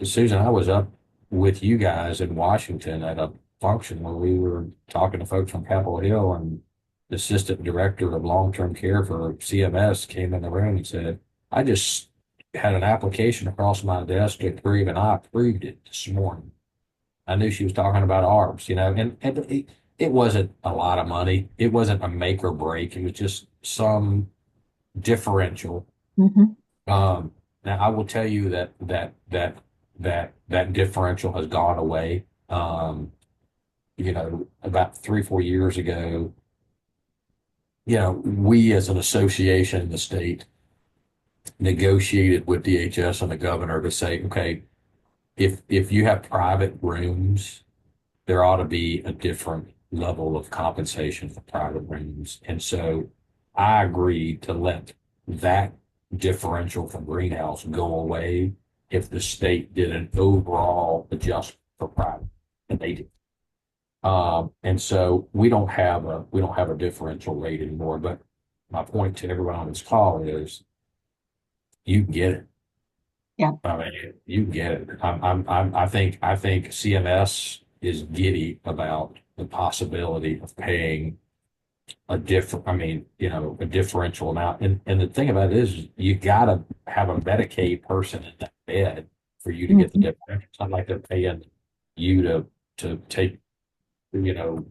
Susan, I was up with you guys in Washington at a function where we were talking to folks from Capitol Hill, and the assistant director of long-term care for CMS came in the room and said, I just had an application across my desk to approve, and I approved it this morning. I knew she was talking about ARBs, and it wasn't a lot of money. It wasn't a make or break. It was just some differential. Hmm. Um, Now I will tell you that differential has gone away. About 3, 4 years ago, we as an association in the state negotiated with DHS and the governor to say, okay, if you have private rooms, there ought to be a different level of compensation for private rooms. And so I agreed to let that differential from greenhouse go away if the state did an overall adjustment for private, and they did. And so we don't have a differential rate anymore. But my point to everyone on this call is you can get it. Yeah. I mean, you get it. I think CMS is giddy about the possibility of paying a differential amount. And the thing about it is you gotta have a Medicaid person in that bed for you to get the Hmm. differential. It's not like they're paying you to take,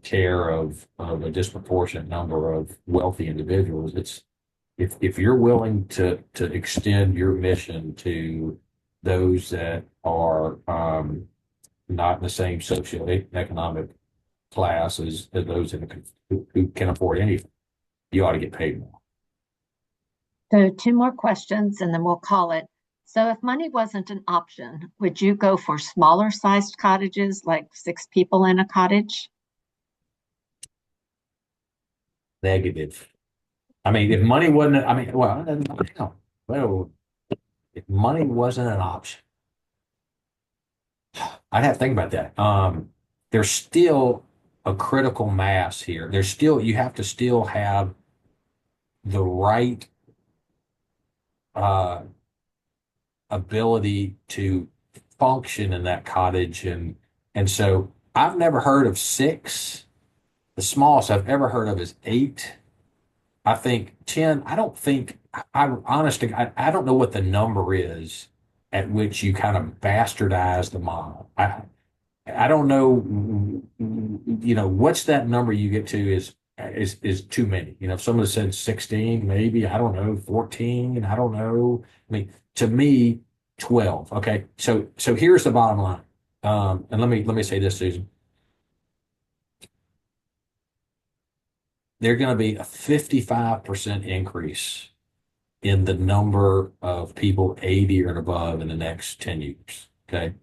care of a disproportionate number of wealthy individuals. It's if you're willing to extend your mission to those that are not in the same socioeconomic class as those who can afford anything, you ought to get paid more. So two more questions and then we'll call it. So if money wasn't an option, would you go for smaller sized cottages, like 6 people in a cottage? Negative. I mean, if money wasn't, I mean, well, no. Well, if money wasn't an option, I'd have to think about that. There's still a critical mass here. You have to still have the right uh, ability to function in that cottage. And so I've never heard of 6. The smallest I've ever heard of is 8. I think 10. I don't think honestly, I don't know what the number is at which you kind of bastardize the model. I don't know, what's that number you get to is too many. If someone said 16, maybe, I don't know, 14, I don't know. I mean, to me, 12. Okay. So here's the bottom line. And let me say this, Susan. There's going to be a 55% increase in the number of people 80 or above in the next 10 years. Okay.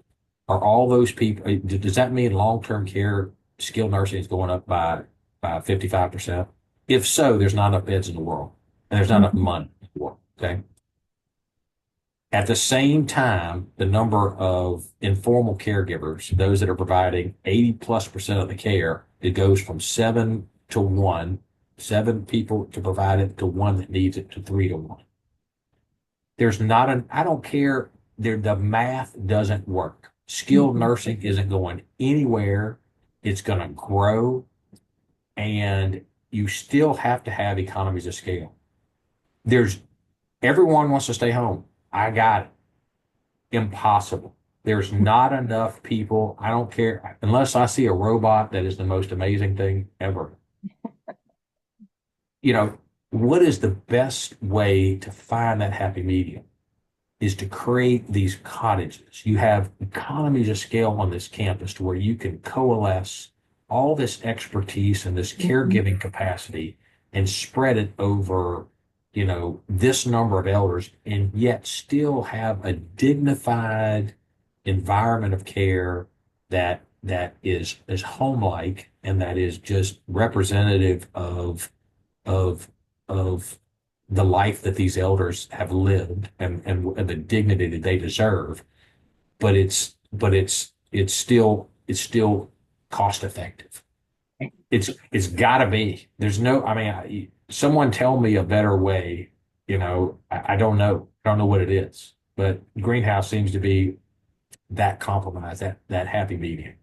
Are all those people, does that mean long-term care skilled nursing is going up by 55%? If so, there's not enough beds in the world and there's not enough Mhm. money in the world. Okay. At the same time, the number of informal caregivers, those that are providing 80+% of the care, it goes from 7 to 1, 7 people to provide it to one that needs it to 3 to 1. There's not I don't care. The math doesn't work. Skilled Mhm. nursing isn't going anywhere. It's going to grow, and you still have to have economies of scale. There's Everyone wants to stay home. I got it. Impossible. There's not enough people. I don't care unless I see a robot that is the most amazing thing ever. You know, what is the best way to find that happy medium? Is to create these cottages. You have economies of scale on this campus to where you can coalesce all this expertise and this Mhm. caregiving capacity and spread it over, this number of elders and yet still have a dignified environment of care that is home-like and that is just representative of of the life that these elders have lived and the dignity that they deserve, but it's still cost effective. It's got to be. There's no. I mean, someone tell me a better way. I don't know. I don't know what it is, but greenhouse seems to be that compromise, that happy medium.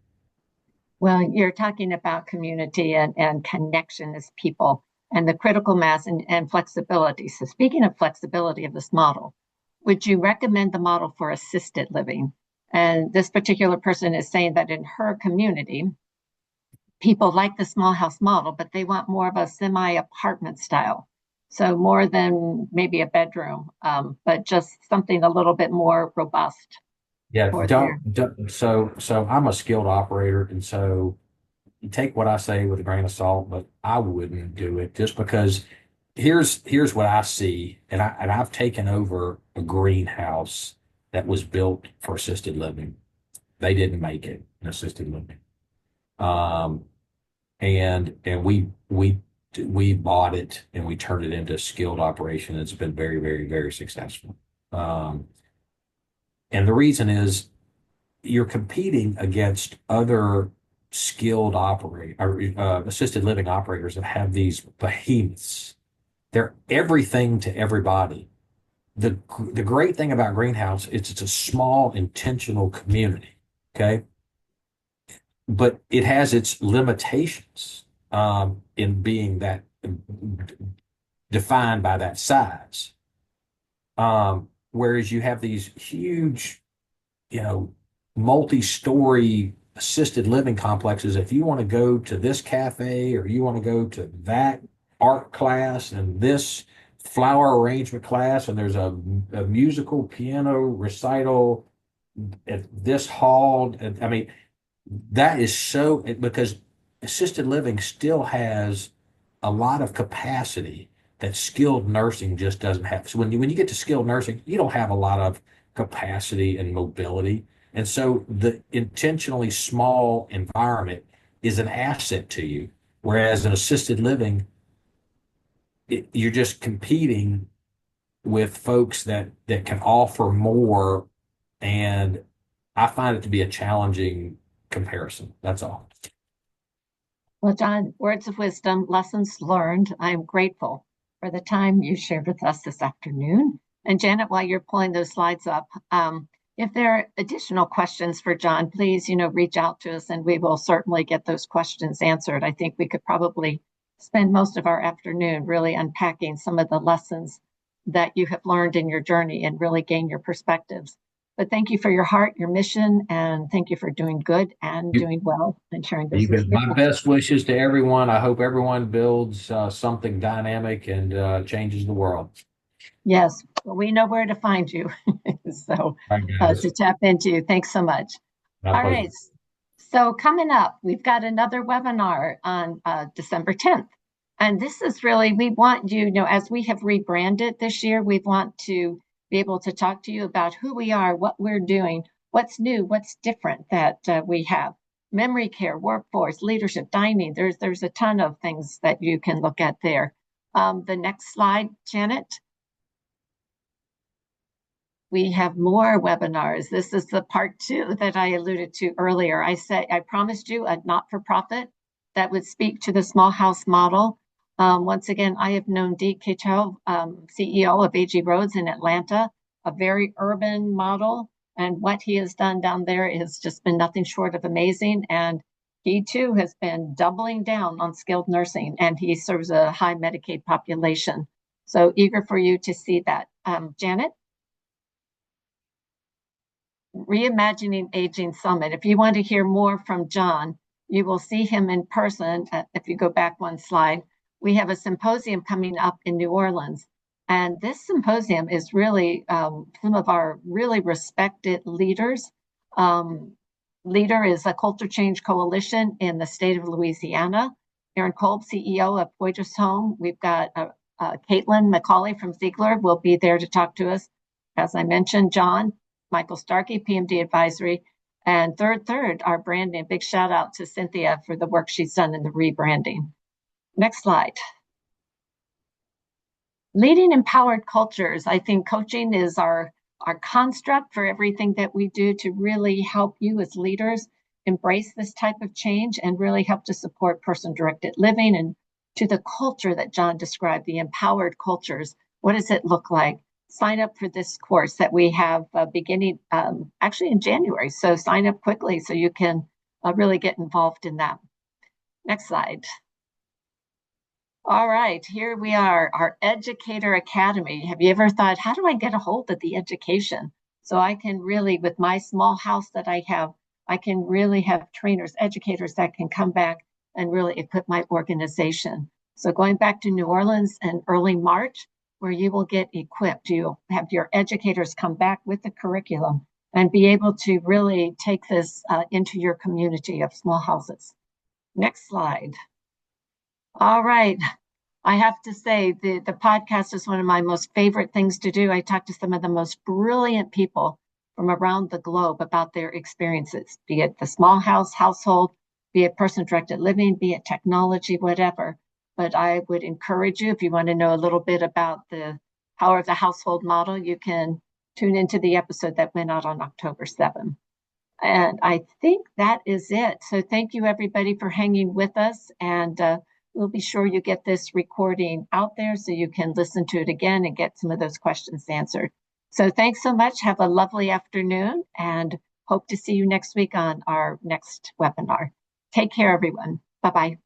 Well, you're talking about community and connection as people and the critical mass and flexibility. So, speaking of flexibility of this model, would you recommend the model for assisted living? And this particular person is saying that in her community, people like the small house model, but they want more of a semi-apartment style. So more than maybe a bedroom, but just something a little bit more robust Yeah, for their. so I'm a skilled operator, and so you take what I say with a grain of salt, but I wouldn't do it just because here's what I see, and I've taken over a greenhouse that was built for assisted living. They didn't make it in assisted living. Um, and we bought it and we turned it into a skilled operation. It's been very, very, very successful. Um, and the reason is you're competing against other skilled operate or assisted living operators that have these behemoths. They're everything to everybody. The great thing about greenhouse is it's a small intentional community. Okay, but it has its limitations in being that defined by that size. Whereas you have these huge, you know, multi-story assisted living complexes. If you want to go to this cafe or you want to go to that art class and this flower arrangement class, and there's a musical piano recital at this hall. And I mean, that is so because assisted living still has a lot of capacity that skilled nursing just doesn't have. So when you get to skilled nursing, you don't have a lot of capacity and mobility. And so the intentionally small environment is an asset to you. Whereas in assisted living, you're just competing with folks that can offer more. And I find it to be a challenging comparison. That's all. Well, John, words of wisdom, lessons learned. I'm grateful for the time you shared with us this afternoon. And Janet, while you're pulling those slides up, if there are additional questions for John, please, reach out to us and we will certainly get those questions answered. I think we could probably spend most of our afternoon really unpacking some of the lessons that you have learned in your journey and really gain your perspectives. But thank you for your heart, your mission, and thank you for doing good and You, doing well and sharing those you bet. My experiences. best wishes to everyone. I hope everyone builds something dynamic and changes the world. Yes, well, we know where to find you. So All right, guys. to tap into. Thanks so much. My All pleasure. right. So coming up, we've got another webinar on December 10th. And this is really, we want you, as we have rebranded this year, we want to be able to talk to you about who we are, what we're doing, what's new, what's different that we have. Memory care, workforce, leadership, dining. There's a ton of things that you can look at there. The next slide, Janet. We have more webinars. This is the part 2 that I alluded to earlier. I promised you a not-for-profit that would speak to the small house model. Once again, I have known Dee Kitchow, CEO of AG Roads in Atlanta, a very urban model. And what he has done down there has just been nothing short of amazing. And he too has been doubling down on skilled nursing, and he serves a high Medicaid population. So eager for you to see that. Janet? Reimagining Aging Summit. If you want to hear more from John, you will see him in person. If you go back one slide, we have a symposium coming up in New Orleans. And this symposium is really some of our really respected leaders. Leader is a Culture Change Coalition in the state of Louisiana. Aaron Kolb, CEO of Poitras Home. We've got Caitlin McCauley from Ziegler will be there to talk to us. As I mentioned, John, Michael Starkey, PMD Advisory, and third, our branding. Big shout out to Cynthia for the work she's done in the rebranding. Next slide. Leading empowered cultures. I think coaching is our construct for everything that we do to really help you as leaders embrace this type of change and really help to support person-directed living and to the culture that John described, the empowered cultures. What does it look like? Sign up for this course that we have beginning actually in January. So sign up quickly so you can really get involved in that. Next slide. All right, here we are, our Educator Academy. Have you ever thought, how do I get a hold of the education? So I can really, with my small house that I have, I can really have trainers, educators that can come back and really equip my organization. So going back to New Orleans in early March, where you will get equipped, you'll have your educators come back with the curriculum and be able to really take this into your community of small houses. Next slide. All right. I have to say, the podcast is one of my most favorite things to do. I talk to some of the most brilliant people from around the globe about their experiences, be it the small household, be it person-directed living, be it technology, whatever. But I would encourage you, if you want to know a little bit about the power of the household model, you can tune into the episode that went out on October 7th. And I think that is it. So thank you, everybody, for hanging with us. And we'll be sure you get this recording out there so you can listen to it again and get some of those questions answered. So thanks so much. Have a lovely afternoon and hope to see you next week on our next webinar. Take care, everyone. Bye-bye.